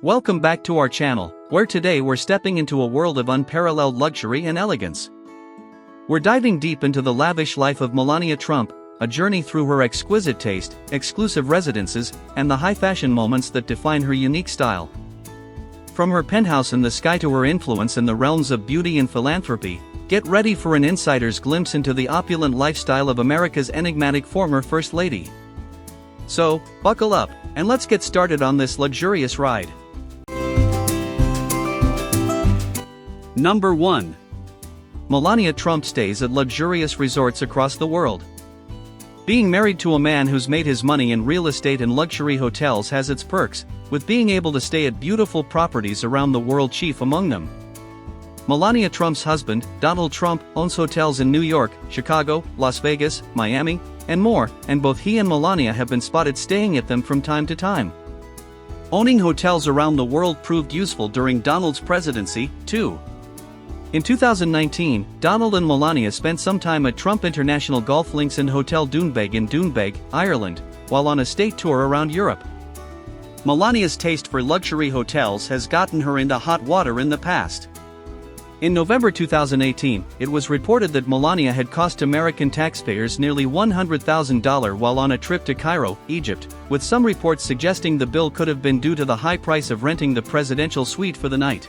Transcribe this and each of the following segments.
Welcome back to our channel, where today we're stepping into a world of unparalleled luxury and elegance. We're diving deep into the lavish life of Melania Trump, a journey through her exquisite taste, exclusive residences, and the high-fashion moments that define her unique style. From her penthouse in the sky to her influence in the realms of beauty and philanthropy, get ready for an insider's glimpse into the opulent lifestyle of America's enigmatic former First Lady. So, buckle up, and let's get started on this luxurious ride. Number 1. Melania Trump stays at luxurious resorts across the world. Being married to a man who's made his money in real estate and luxury hotels has its perks, with being able to stay at beautiful properties around the world chief among them. Melania Trump's husband, Donald Trump, owns hotels in New York, Chicago, Las Vegas, Miami, and more, and both he and Melania have been spotted staying at them from time to time. Owning hotels around the world proved useful during Donald's presidency, too. In 2019, Donald and Melania spent some time at Trump International Golf Links and Hotel Doonbeg in Doonbeg, Ireland, while on a state tour around Europe. Melania's taste for luxury hotels has gotten her into hot water in the past. In November 2018, it was reported that Melania had cost American taxpayers nearly $100,000 while on a trip to Cairo, Egypt, with some reports suggesting the bill could have been due to the high price of renting the presidential suite for the night.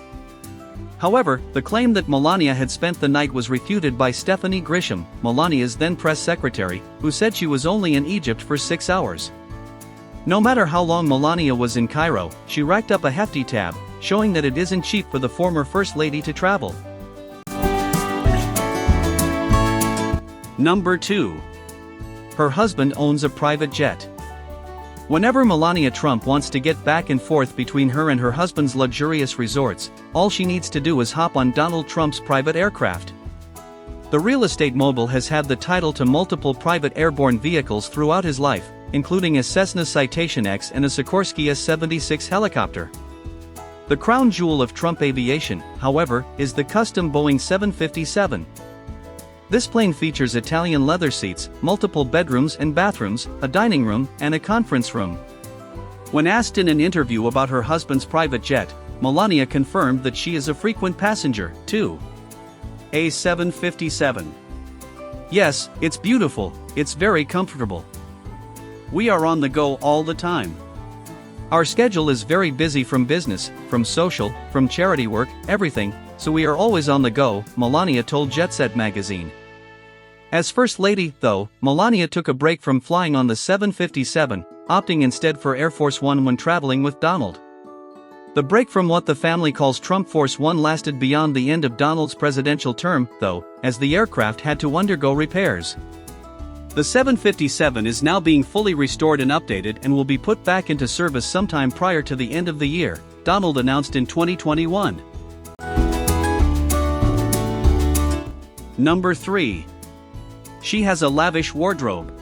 However, the claim that Melania had spent the night was refuted by Stephanie Grisham, Melania's then press secretary, who said she was only in Egypt for 6 hours. No matter how long Melania was in Cairo, she racked up a hefty tab, showing that it isn't cheap for the former First Lady to travel. Number 2. Her husband owns a private jet. Whenever Melania Trump wants to get back and forth between her and her husband's luxurious resorts, all she needs to do is hop on Donald Trump's private aircraft. The real estate mogul has had the title to multiple private airborne vehicles throughout his life, including a Cessna Citation X and a Sikorsky S-76 helicopter. The crown jewel of Trump aviation, however, is the custom Boeing 757. This plane features Italian leather seats, multiple bedrooms and bathrooms, a dining room, and a conference room. When asked in an interview about her husband's private jet, Melania confirmed that she is a frequent passenger, too. A 757. Yes, it's beautiful, it's very comfortable. We are on the go all the time. Our schedule is very busy from business, from social, from charity work, everything, so we are always on the go, Melania told Jet Set magazine. As First Lady, though, Melania took a break from flying on the 757, opting instead for Air Force One when traveling with Donald. The break from what the family calls Trump Force One lasted beyond the end of Donald's presidential term, though, as the aircraft had to undergo repairs. The 757 is now being fully restored and updated and will be put back into service sometime prior to the end of the year, Donald announced in 2021. Number 3. She has a lavish wardrobe.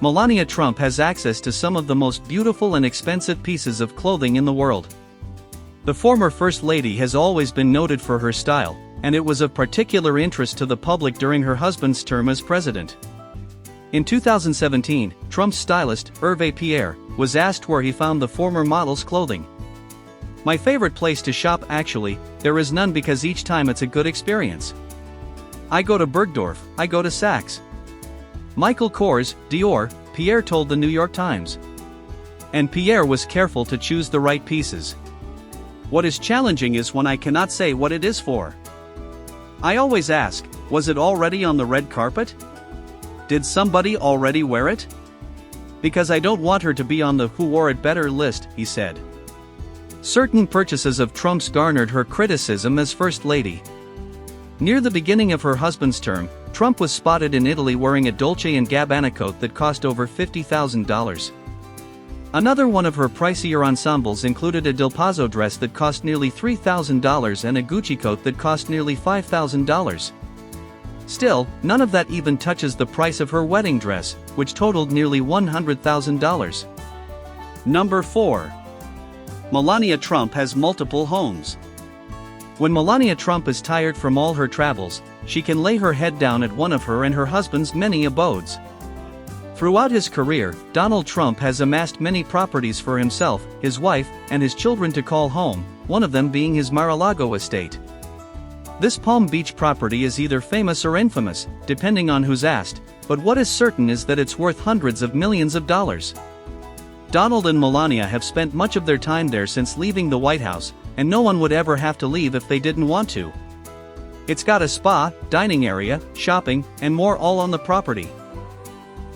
Melania Trump has access to some of the most beautiful and expensive pieces of clothing in the world. The former First Lady has always been noted for her style, and it was of particular interest to the public during her husband's term as president. In 2017, Trump's stylist, Hervé Pierre, was asked where he found the former model's clothing. "My favorite place to shop actually, there is none because each time it's a good experience. I go to Bergdorf, I go to Saks. Michael Kors, Dior," Pierre told the New York Times. And Pierre was careful to choose the right pieces. "What is challenging is when I cannot say what it is for. I always ask, was it already on the red carpet? Did somebody already wear it? Because I don't want her to be on the who wore it better list," he said. Certain purchases of Trump's garnered her criticism as First Lady. Near the beginning of her husband's term, Trump was spotted in Italy wearing a Dolce & Gabbana coat that cost over $50,000. Another one of her pricier ensembles included a Del Pazzo dress that cost nearly $3,000 and a Gucci coat that cost nearly $5,000. Still, none of that even touches the price of her wedding dress, which totaled nearly $100,000. Number 4. Melania Trump has multiple homes. When Melania Trump is tired from all her travels, she can lay her head down at one of her and her husband's many abodes. Throughout his career, Donald Trump has amassed many properties for himself, his wife, and his children to call home, one of them being his Mar-a-Lago estate. This Palm Beach property is either famous or infamous, depending on who's asked, but what is certain is that it's worth hundreds of millions of dollars. Donald and Melania have spent much of their time there since leaving the White House, and no one would ever have to leave if they didn't want to. It's got a spa, dining area, shopping, and more all on the property.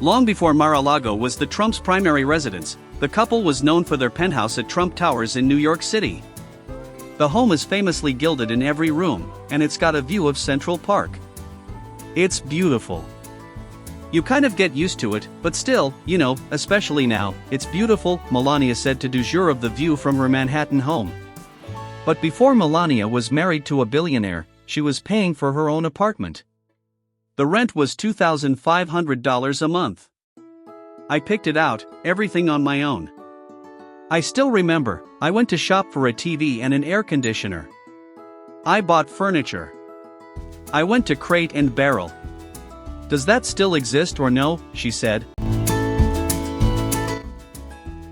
Long before Mar-a-Lago was the Trumps' primary residence, the couple was known for their penthouse at Trump Towers in New York City. The home is famously gilded in every room, and it's got a view of Central Park. It's beautiful. You kind of get used to it, but still, especially now, it's beautiful, Melania said to Du Jour of the view from her Manhattan home. But before Melania was married to a billionaire, she was paying for her own apartment. The rent was $2,500 a month. I picked it out, everything on my own. I still remember, I went to shop for a TV and an air conditioner. I bought furniture. I went to Crate and Barrel. Does that still exist or no? She said.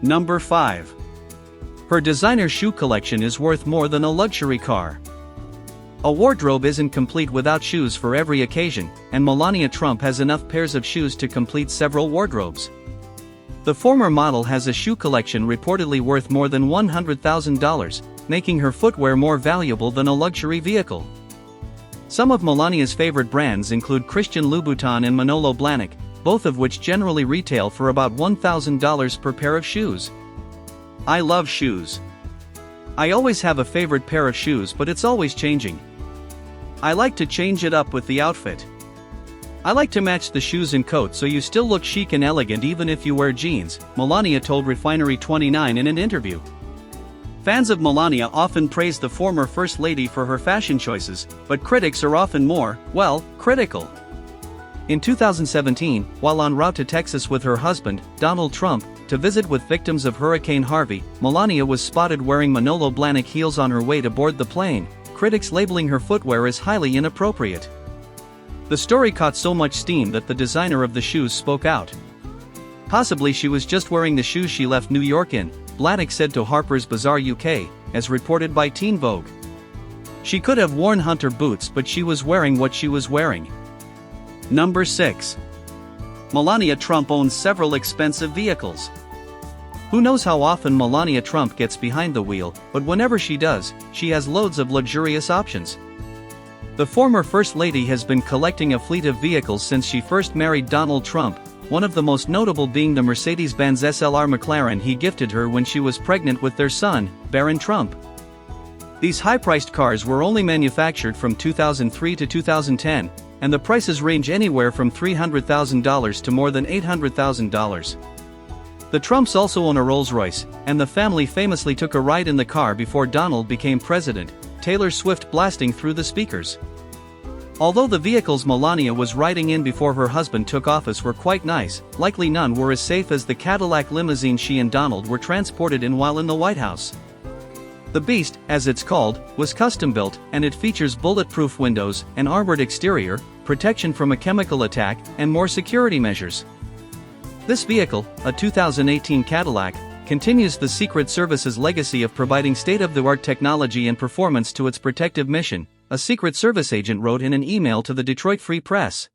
Number 5. Her designer shoe collection is worth more than a luxury car. A wardrobe isn't complete without shoes for every occasion, and Melania Trump has enough pairs of shoes to complete several wardrobes. The former model has a shoe collection reportedly worth more than $100,000, making her footwear more valuable than a luxury vehicle. Some of Melania's favorite brands include Christian Louboutin and Manolo Blahnik, both of which generally retail for about $1,000 per pair of shoes. I love shoes. I always have a favorite pair of shoes, but it's always changing. I like to change it up with the outfit. I like to match the shoes and coat so you still look chic and elegant even if you wear jeans, Melania told Refinery29 in an interview. Fans of Melania often praise the former First Lady for her fashion choices, but critics are often more, critical. In 2017, while en route to Texas with her husband, Donald Trump, to visit with victims of Hurricane Harvey, Melania was spotted wearing Manolo Blahnik heels on her way to board the plane, critics labeling her footwear as highly inappropriate. The story caught so much steam that the designer of the shoes spoke out. Possibly she was just wearing the shoes she left New York in, Blahnik said to Harper's Bazaar UK, as reported by Teen Vogue. She could have worn hunter boots, but she was wearing what she was wearing. Number 6. Melania Trump owns several expensive vehicles. Who knows how often Melania Trump gets behind the wheel, but whenever she does, she has loads of luxurious options. The former First Lady has been collecting a fleet of vehicles since she first married Donald Trump, one of the most notable being the Mercedes-Benz SLR McLaren he gifted her when she was pregnant with their son, Barron Trump. These high-priced cars were only manufactured from 2003 to 2010, and the prices range anywhere from $300,000 to more than $800,000. The Trumps also own a Rolls-Royce, and the family famously took a ride in the car before Donald became president, Taylor Swift blasting through the speakers. Although the vehicles Melania was riding in before her husband took office were quite nice, likely none were as safe as the Cadillac limousine she and Donald were transported in while in the White House. The Beast, as it's called, was custom-built, and it features bulletproof windows, an armored exterior, protection from a chemical attack, and more security measures. This vehicle, a 2018 Cadillac, continues the Secret Service's legacy of providing state-of-the-art technology and performance to its protective mission, a Secret Service agent wrote in an email to the Detroit Free Press.